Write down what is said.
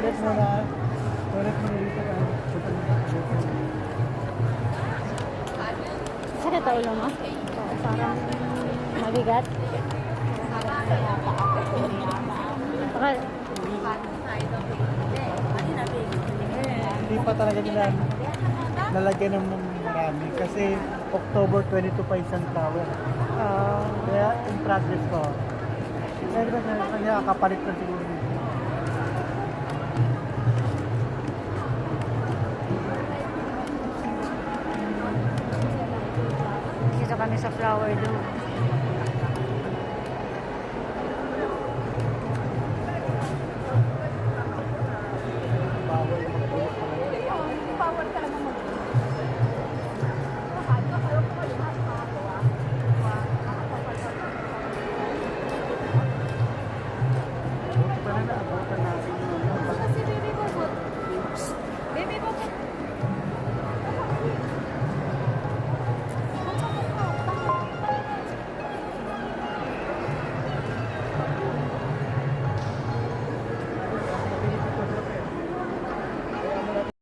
Ulit muna. Ulit muna dito. Sakit ang ulo mo? Parang mabigat. Baka, Hindi pa talaga nila nalagyan ng marami kasi October 22 pa isang tower. Kaya in progress pa. Kaya diba kanya kapalit na siguro. dito kami sa Flower Dome.